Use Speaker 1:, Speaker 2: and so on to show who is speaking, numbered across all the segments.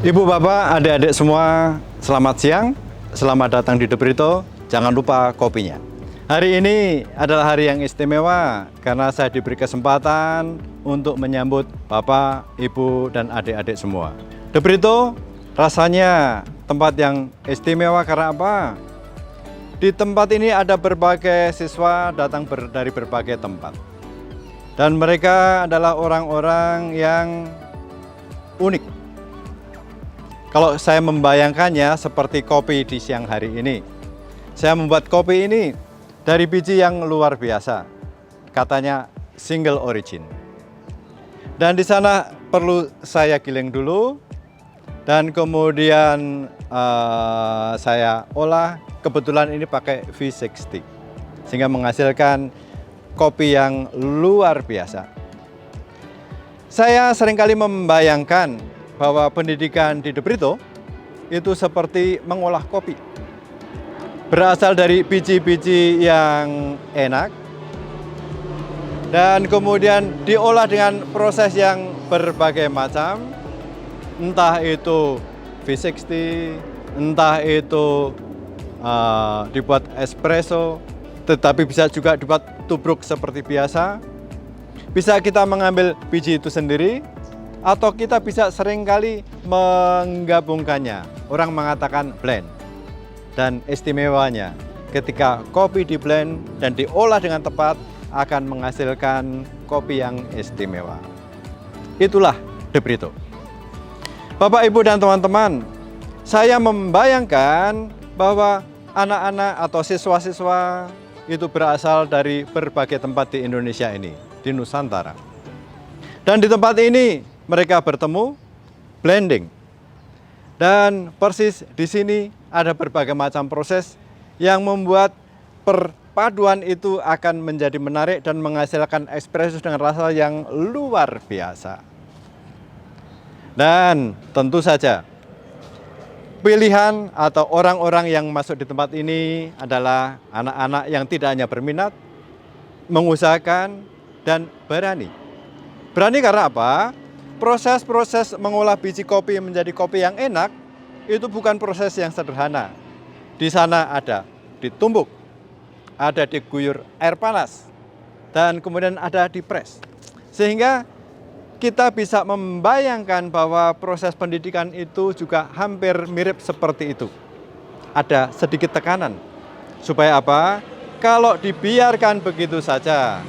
Speaker 1: Ibu, Bapak, adik-adik semua, selamat siang. Selamat datang di The Brito. Jangan lupa kopinya. Hari ini adalah hari yang istimewa karena saya diberi kesempatan untuk menyambut Bapak, Ibu, dan adik-adik semua. The Brito rasanya tempat yang istimewa karena apa? Di tempat ini ada berbagai siswa datang dari berbagai tempat. Dan mereka adalah orang-orang yang unik. Kalau saya membayangkannya seperti kopi di siang hari ini. Saya membuat kopi ini dari biji yang luar biasa. Katanya single origin. Dan di sana perlu saya giling dulu. Dan kemudian saya olah. Kebetulan ini pakai V60. Sehingga menghasilkan kopi yang luar biasa. Saya seringkali membayangkan bahwa pendidikan di The Brito itu seperti mengolah kopi. Berasal dari biji-biji yang enak dan kemudian diolah dengan proses yang berbagai macam. Entah itu V60, entah itu dibuat espresso, tetapi bisa juga dibuat tubruk seperti biasa. Bisa kita mengambil biji itu sendiri, atau kita bisa seringkali menggabungkannya. Orang mengatakan blend. Dan istimewanya ketika kopi di blend dan diolah dengan tepat akan menghasilkan kopi yang istimewa. Itulah The Brito. Bapak, Ibu, dan teman-teman, saya membayangkan bahwa anak-anak atau siswa-siswa itu berasal dari berbagai tempat di Indonesia ini, di Nusantara. Dan di tempat ini mereka bertemu, blending. Dan persis di sini ada berbagai macam proses yang membuat perpaduan itu akan menjadi menarik dan menghasilkan espresso dengan rasa yang luar biasa. Dan tentu saja pilihan atau orang-orang yang masuk di tempat ini adalah anak-anak yang tidak hanya berminat, mengusahakan, dan berani. Berani karena apa? Proses-proses mengolah biji kopi menjadi kopi yang enak itu bukan proses yang sederhana. Di sana ada ditumbuk, ada diguyur air panas, dan kemudian ada dipres. Sehingga kita bisa membayangkan bahwa proses pendidikan itu juga hampir mirip seperti itu. Ada sedikit tekanan. Supaya apa? Kalau dibiarkan begitu saja,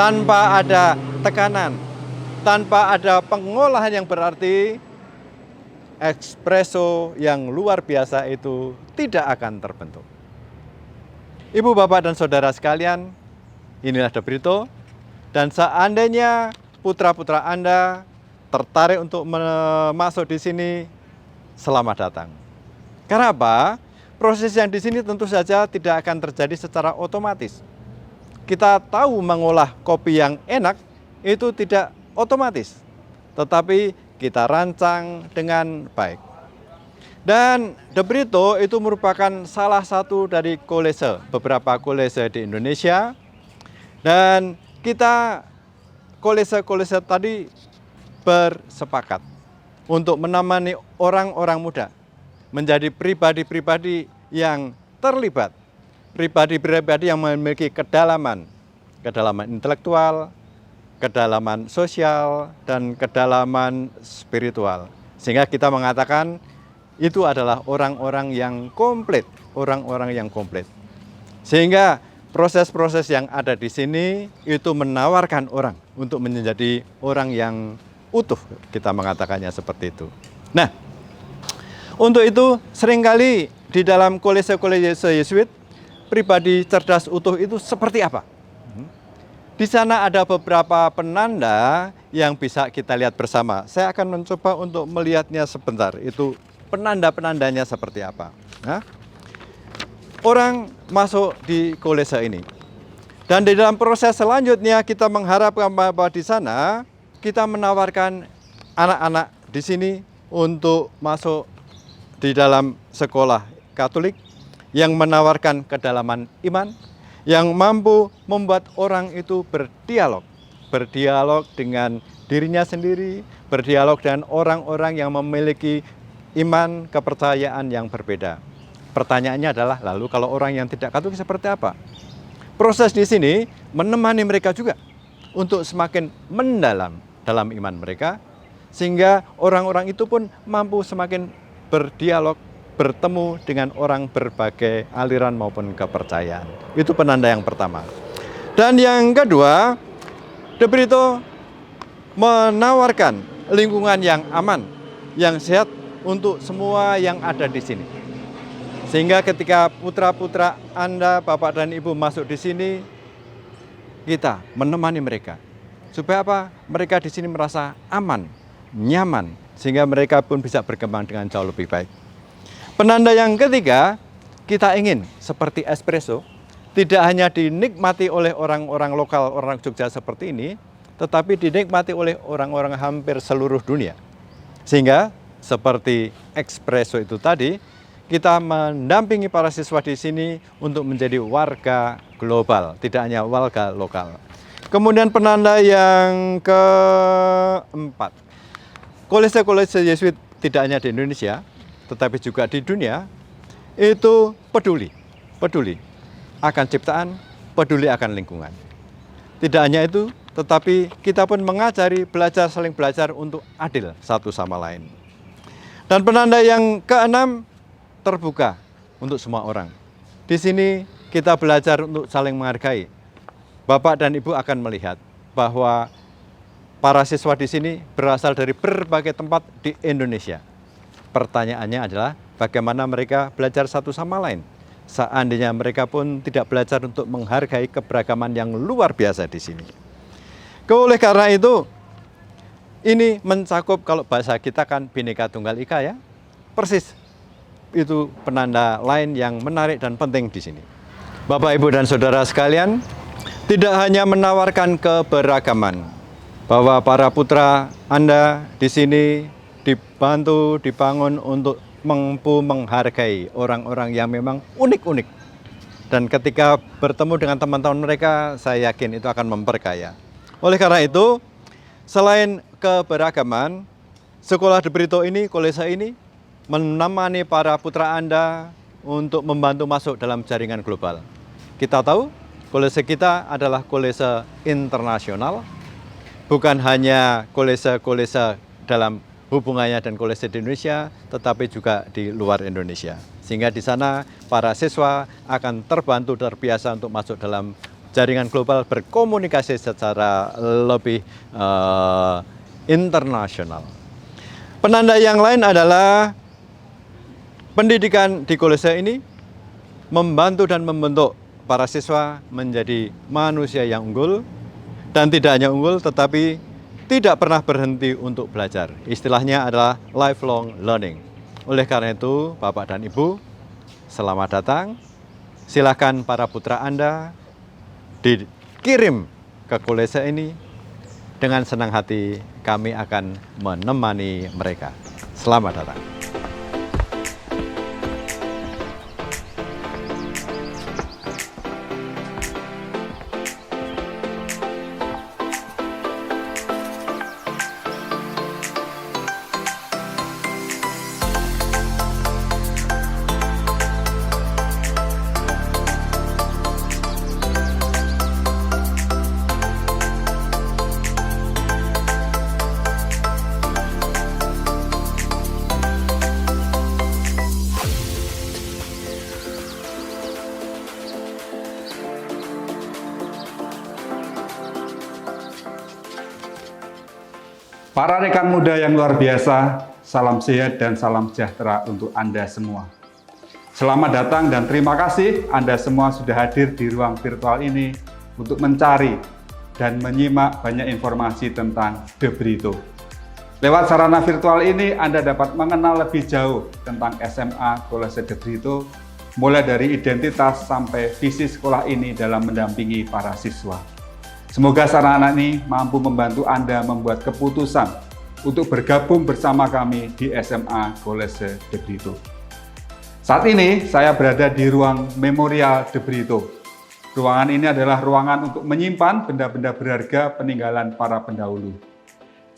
Speaker 1: tanpa ada tekanan, tanpa ada pengolahan yang berarti, espresso yang luar biasa itu tidak akan terbentuk. Ibu, Bapak, dan saudara sekalian, inilah The Brito. Dan seandainya putra-putra Anda tertarik untuk masuk di sini, selamat datang. Karena apa? Proses yang di sini tentu saja tidak akan terjadi secara otomatis. Kita tahu mengolah kopi yang enak itu tidak otomatis, tetapi kita rancang dengan baik. Dan The Brito itu merupakan salah satu dari kolese, beberapa kolese di Indonesia. Dan kita kolese-kolese tadi bersepakat untuk menemani orang-orang muda menjadi pribadi-pribadi yang terlibat, pribadi-pribadi yang memiliki kedalaman intelektual, kedalaman sosial, dan kedalaman spiritual. Sehingga kita mengatakan itu adalah orang-orang yang komplit, Sehingga proses-proses yang ada di sini itu menawarkan orang untuk menjadi orang yang utuh, kita mengatakannya seperti itu. Nah, untuk itu seringkali di dalam kolese-kolese Yesuit, pribadi cerdas utuh itu seperti apa? Di sana ada beberapa penanda yang bisa kita lihat bersama. Saya akan mencoba untuk melihatnya sebentar. Itu penanda-penandanya seperti apa. Nah, orang masuk di kolese ini. Dan di dalam proses selanjutnya kita mengharapkan bahwa di sana kita menawarkan anak-anak di sini untuk masuk di dalam sekolah Katolik yang menawarkan kedalaman iman, yang mampu membuat orang itu berdialog dengan dirinya sendiri, berdialog dengan orang-orang yang memiliki iman, kepercayaan yang berbeda. Pertanyaannya adalah, lalu kalau orang yang tidak Katolik seperti apa? Proses di sini menemani mereka juga untuk semakin mendalam dalam iman mereka, sehingga orang-orang itu pun mampu semakin berdialog, bertemu dengan orang berbagai aliran maupun kepercayaan. Itu penanda yang pertama. Dan yang kedua, De Brito menawarkan lingkungan yang aman, yang sehat untuk semua yang ada di sini. Sehingga ketika putra-putra Anda, Bapak dan Ibu masuk di sini, kita menemani mereka. Supaya apa? Mereka di sini merasa aman, nyaman, sehingga mereka pun bisa berkembang dengan jauh lebih baik. Penanda yang ketiga, kita ingin seperti espresso, tidak hanya dinikmati oleh orang-orang lokal, orang Jogja seperti ini, tetapi dinikmati oleh orang-orang hampir seluruh dunia. Sehingga seperti espresso itu tadi, kita mendampingi para siswa di sini untuk menjadi warga global, tidak hanya warga lokal. Kemudian penanda yang keempat, kolese-kolese Yesuit tidak hanya di Indonesia, tetapi juga di dunia, itu peduli akan ciptaan, peduli akan lingkungan. Tidak hanya itu, tetapi kita pun mengajari, saling belajar untuk adil satu sama lain. Dan penanda yang keenam, terbuka untuk semua orang. Di sini kita belajar untuk saling menghargai. Bapak dan Ibu akan melihat bahwa para siswa di sini berasal dari berbagai tempat di Indonesia. Pertanyaannya adalah bagaimana mereka belajar satu sama lain. Seandainya mereka pun tidak belajar untuk menghargai keberagaman yang luar biasa di sini. Oleh karena itu, ini mencakup, kalau bahasa kita kan Bhinneka Tunggal Ika ya, persis. Itu penanda lain yang menarik dan penting di sini. Bapak, Ibu, dan Saudara sekalian, tidak hanya menawarkan keberagaman, bahwa para putra Anda di sini dibantu, dibangun untuk mampu menghargai orang-orang yang memang unik-unik. Dan ketika bertemu dengan teman-teman mereka, saya yakin itu akan memperkaya. Oleh karena itu, selain keberagaman, sekolah De Brito ini, kolese ini, menemani para putra Anda untuk membantu masuk dalam jaringan global. Kita tahu, kolese kita adalah kolese internasional, bukan hanya kolese-kolese dalam hubungannya dan kolese di Indonesia, tetapi juga di luar Indonesia. Sehingga di sana para siswa akan terbantu, terbiasa untuk masuk dalam jaringan global, berkomunikasi secara lebih internasional. Penanda yang lain adalah pendidikan di kolese ini membantu dan membentuk para siswa menjadi manusia yang unggul, dan tidak hanya unggul tetapi tidak pernah berhenti untuk belajar. Istilahnya adalah lifelong learning. Oleh karena itu, Bapak dan Ibu, selamat datang. Silakan para putra Anda dikirim ke kolese ini. Dengan senang hati kami akan menemani mereka. Selamat datang.
Speaker 2: Para rekan muda yang luar biasa, salam sehat dan salam sejahtera untuk Anda semua. Selamat datang dan terima kasih Anda semua sudah hadir di ruang virtual ini untuk mencari dan menyimak banyak informasi tentang De Brito. Lewat sarana virtual ini Anda dapat mengenal lebih jauh tentang SMA Kolese De Brito, mulai dari identitas sampai visi sekolah ini dalam mendampingi para siswa. Semoga sarana ini mampu membantu Anda membuat keputusan untuk bergabung bersama kami di SMA Kolese De Brito. Saat ini saya berada di ruang Memorial De Brito. Ruangan ini adalah ruangan untuk menyimpan benda-benda berharga peninggalan para pendahulu.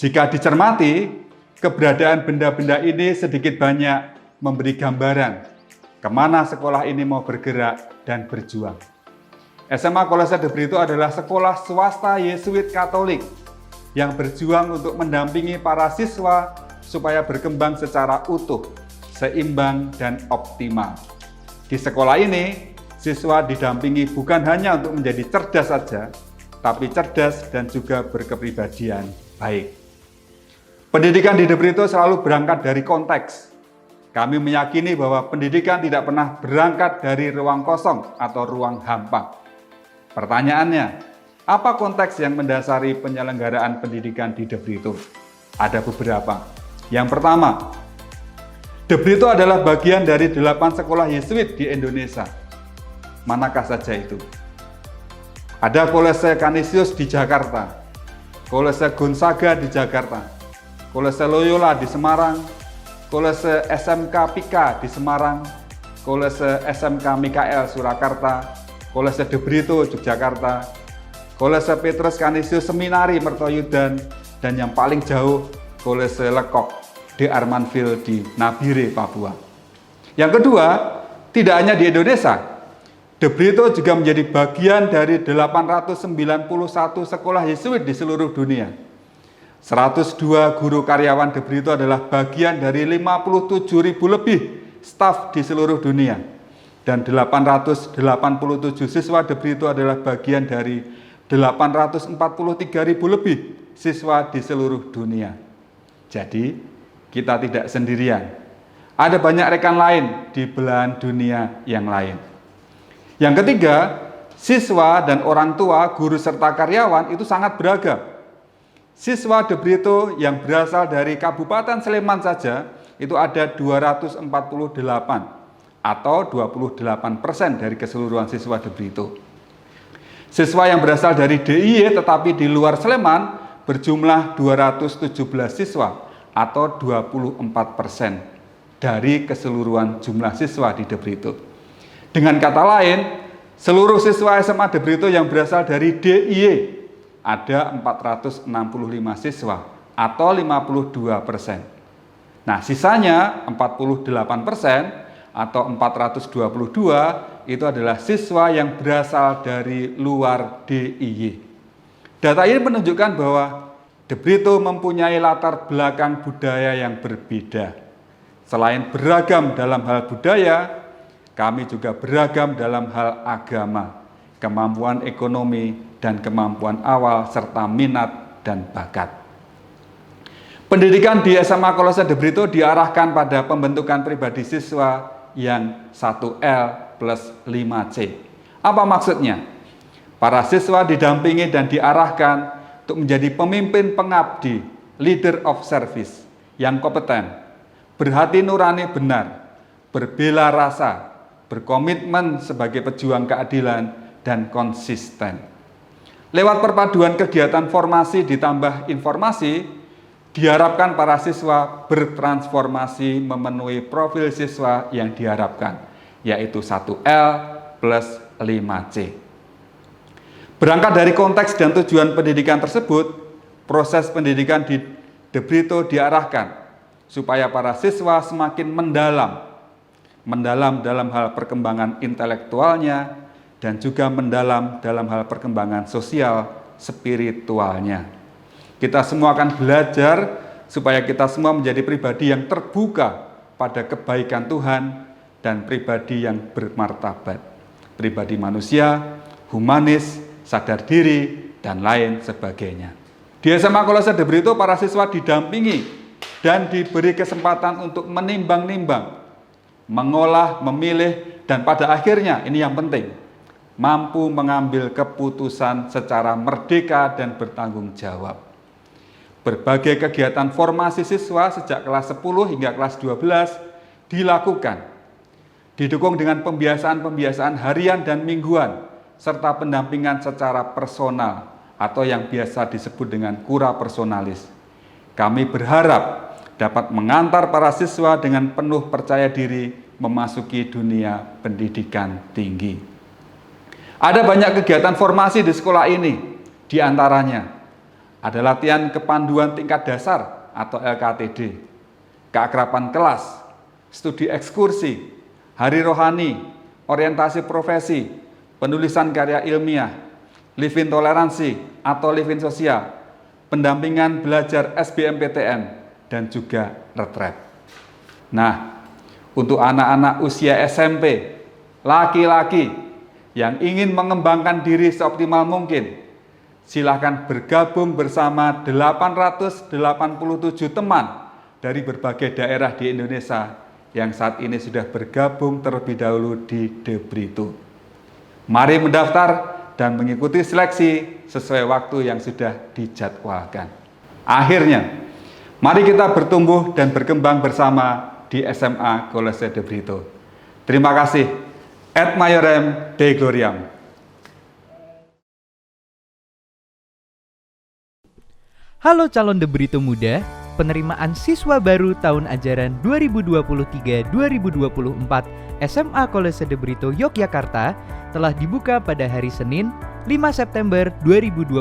Speaker 2: Jika dicermati, keberadaan benda-benda ini sedikit banyak memberi gambaran kemana sekolah ini mau bergerak dan berjuang. SMA Kolose de Brito adalah sekolah swasta Yesuit Katolik yang berjuang untuk mendampingi para siswa supaya berkembang secara utuh, seimbang, dan optimal. Di sekolah ini, siswa didampingi bukan hanya untuk menjadi cerdas saja, tapi cerdas dan juga berkepribadian baik. Pendidikan di De Brito selalu berangkat dari konteks. Kami meyakini bahwa pendidikan tidak pernah berangkat dari ruang kosong atau ruang hampa. Pertanyaannya, apa konteks yang mendasari penyelenggaraan pendidikan di De Brito? Ada beberapa. Yang pertama, De Brito adalah bagian dari 8 sekolah Yesuit di Indonesia. Manakah saja itu? Ada Kolose Canisius di Jakarta, Kolose Gonzaga di Jakarta, Kolose Loyola di Semarang, Kolose SMK Pika di Semarang, Kolose SMK Mikael Surakarta, Kolose De Brito Yogyakarta, Kolose Petrus Canisius Seminari Mertoyudan, dan yang paling jauh Kolose Lekok di Armanville di Nabire, Papua. Yang kedua, tidak hanya di Indonesia, De Brito juga menjadi bagian dari 891 sekolah Yesuit di seluruh dunia. 102 guru karyawan De Brito adalah bagian dari 57.000 lebih staf di seluruh dunia. Dan 887 siswa De Brito adalah bagian dari 843.000 lebih siswa di seluruh dunia. Jadi, kita tidak sendirian. Ada banyak rekan lain di belahan dunia yang lain. Yang ketiga, siswa dan orang tua, guru serta karyawan itu sangat beragam. Siswa De Brito yang berasal dari Kabupaten Sleman saja itu ada 248 atau 28% dari keseluruhan siswa De Brito. Siswa yang berasal dari DIY tetapi di luar Sleman berjumlah 217 siswa atau 24% dari keseluruhan jumlah siswa di De Brito. Dengan kata lain, seluruh siswa SMA De Brito yang berasal dari DIY ada 465 siswa atau 52%. Nah, sisanya 48% atau 422 itu adalah siswa yang berasal dari luar DIY. Data ini menunjukkan bahwa De Brito mempunyai latar belakang budaya yang berbeda. Selain beragam dalam hal budaya, kami juga beragam dalam hal agama, kemampuan ekonomi, dan kemampuan awal, serta minat dan bakat. Pendidikan di SMA Kolose De Brito diarahkan pada pembentukan pribadi siswa yang 1L plus 5C. Apa maksudnya? Para siswa didampingi dan diarahkan untuk menjadi pemimpin pengabdi, leader of service, yang kompeten, berhati nurani benar, berbela rasa, berkomitmen sebagai pejuang keadilan, dan konsisten. Lewat perpaduan kegiatan formasi ditambah informasi, diharapkan para siswa bertransformasi memenuhi profil siswa yang diharapkan, yaitu 1L plus 5C. Berangkat dari konteks dan tujuan pendidikan tersebut, proses pendidikan di De Brito diarahkan supaya para siswa semakin mendalam dalam hal perkembangan intelektualnya, dan juga mendalam dalam hal perkembangan sosial spiritualnya. Kita semua akan belajar supaya kita semua menjadi pribadi yang terbuka pada kebaikan Tuhan dan pribadi yang bermartabat. Pribadi manusia, humanis, sadar diri, dan lain sebagainya. Di SMA Kolose De Brito, para siswa didampingi dan diberi kesempatan untuk menimbang-nimbang, mengolah, memilih, dan pada akhirnya, ini yang penting, mampu mengambil keputusan secara merdeka dan bertanggung jawab. Berbagai kegiatan formasi siswa sejak kelas 10 hingga kelas 12 dilakukan, didukung dengan pembiasaan-pembiasaan harian dan mingguan, serta pendampingan secara personal atau yang biasa disebut dengan kura personalis. Kami berharap dapat mengantar para siswa dengan penuh percaya diri memasuki dunia pendidikan tinggi. Ada banyak kegiatan formasi di sekolah ini, di antaranya Ada latihan kepanduan tingkat dasar atau LKTD, keakraban kelas, studi ekskursi, hari rohani, orientasi profesi, penulisan karya ilmiah, living toleransi atau living sosial, pendampingan belajar SBMPTN, dan juga retret. Nah, untuk anak-anak usia SMP, laki-laki yang ingin mengembangkan diri seoptimal mungkin, silahkan bergabung bersama 887 teman dari berbagai daerah di Indonesia yang saat ini sudah bergabung terlebih dahulu di De Brito. Mari mendaftar dan mengikuti seleksi sesuai waktu yang sudah dijadwalkan. Akhirnya, mari kita bertumbuh dan berkembang bersama di SMA Kolese De Brito. Terima kasih. Et Maiorem Dei Gloriam.
Speaker 3: Halo calon De Brito muda, penerimaan siswa baru tahun ajaran 2023-2024 SMA Kolese De Brito Yogyakarta telah dibuka pada hari Senin 5 September 2022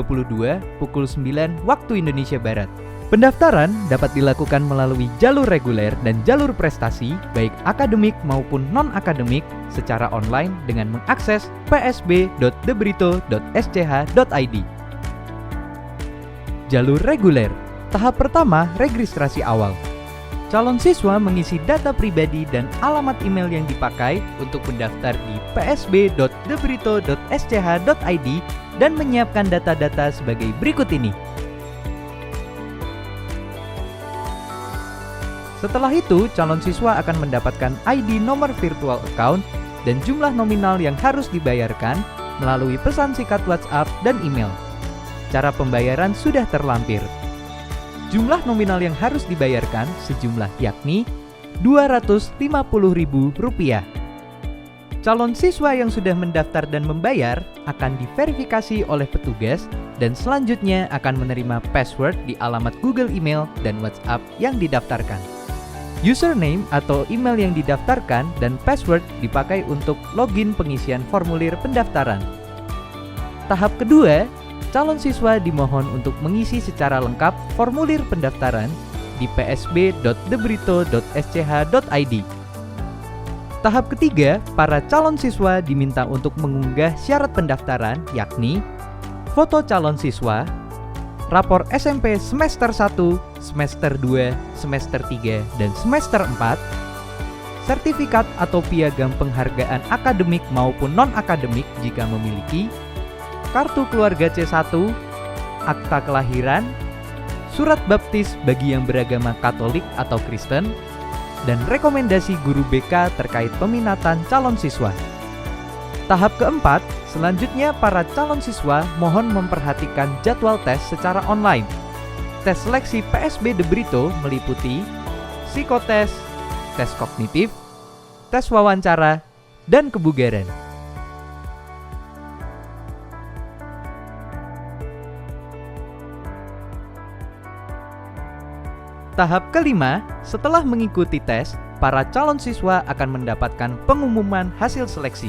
Speaker 3: pukul 9 waktu Indonesia Barat. Pendaftaran dapat dilakukan melalui jalur reguler dan jalur prestasi baik akademik maupun non-akademik secara online dengan mengakses psb.debrito.sch.id. Jalur reguler. Tahap pertama, registrasi awal. Calon siswa mengisi data pribadi dan alamat email yang dipakai untuk mendaftar di psb.debrito.sch.id dan menyiapkan data-data sebagai berikut ini. Setelah itu, calon siswa akan mendapatkan ID nomor virtual account dan jumlah nominal yang harus dibayarkan melalui pesan singkat WhatsApp dan email. Cara pembayaran sudah terlampir. Jumlah nominal yang harus dibayarkan sejumlah yakni Rp250.000. Calon siswa yang sudah mendaftar dan membayar akan diverifikasi oleh petugas dan selanjutnya akan menerima password di alamat Google email dan WhatsApp yang didaftarkan. Username atau email yang didaftarkan dan password dipakai untuk login pengisian formulir pendaftaran. Tahap kedua, calon siswa dimohon untuk mengisi secara lengkap formulir pendaftaran di psb.debrito.sch.id. Tahap ketiga, para calon siswa diminta untuk mengunggah syarat pendaftaran yakni foto calon siswa, rapor SMP semester 1, semester 2, semester 3, dan semester 4, sertifikat atau piagam penghargaan akademik maupun non-akademik jika memiliki, kartu keluarga C1, akta kelahiran, surat baptis bagi yang beragama Katolik atau Kristen, dan rekomendasi guru BK terkait peminatan calon siswa. Tahap keempat, selanjutnya para calon siswa mohon memperhatikan jadwal tes secara online. Tes seleksi PSB De Brito meliputi psikotes, tes kognitif, tes wawancara, dan kebugaran. Tahap kelima, setelah mengikuti tes, para calon siswa akan mendapatkan pengumuman hasil seleksi.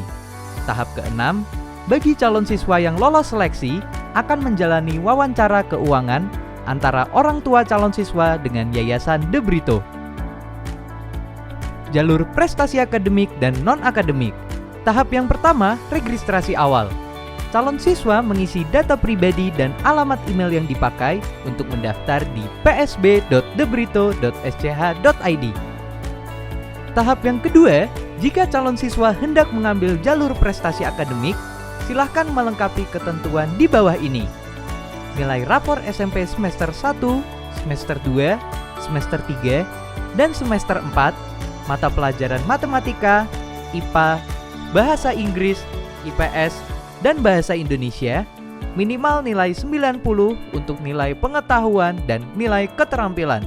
Speaker 3: Tahap keenam, bagi calon siswa yang lolos seleksi, akan menjalani wawancara keuangan antara orang tua calon siswa dengan Yayasan De Brito. Jalur prestasi akademik dan non-akademik. Tahap yang pertama, registrasi awal. Calon siswa mengisi data pribadi dan alamat email yang dipakai untuk mendaftar di psb.debrito.sch.id. Tahap yang kedua, jika calon siswa hendak mengambil jalur prestasi akademik, silahkan melengkapi ketentuan di bawah ini. Nilai rapor SMP semester 1, semester 2, semester 3, dan semester 4, mata pelajaran matematika, IPA, bahasa Inggris, IPS, dan bahasa Indonesia, minimal nilai 90 untuk nilai pengetahuan dan nilai keterampilan.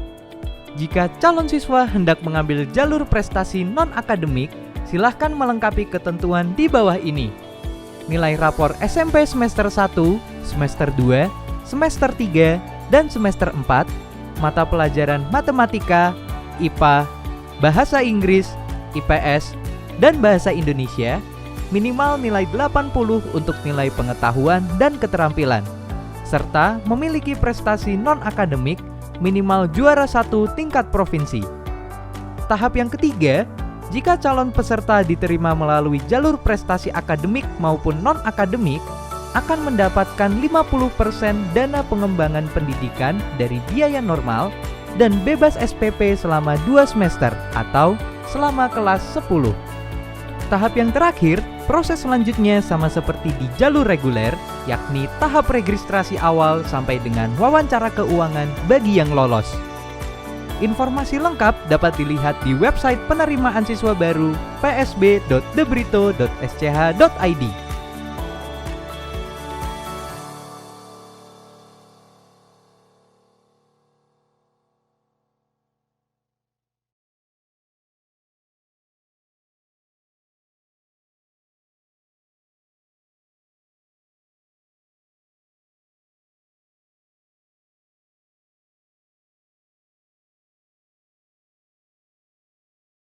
Speaker 3: Jika calon siswa hendak mengambil jalur prestasi non-akademik, silahkan melengkapi ketentuan di bawah ini. Nilai rapor SMP semester 1, semester 2, semester 3, dan semester 4, mata pelajaran matematika, IPA, bahasa Inggris, IPS, dan bahasa Indonesia, minimal nilai 80 untuk nilai pengetahuan dan keterampilan. serta memiliki prestasi non-akademik minimal juara 1 tingkat provinsi. Tahap yang ketiga, jika calon peserta diterima melalui jalur prestasi akademik maupun non-akademik, akan mendapatkan 50% dana pengembangan pendidikan dari biaya normal dan bebas SPP selama 2 semester atau selama kelas 10. Tahap yang terakhir, proses selanjutnya sama seperti di jalur reguler, yakni tahap registrasi awal sampai dengan wawancara keuangan bagi yang lolos. Informasi lengkap dapat dilihat di website penerimaan siswa baru psb.debrito.sch.id.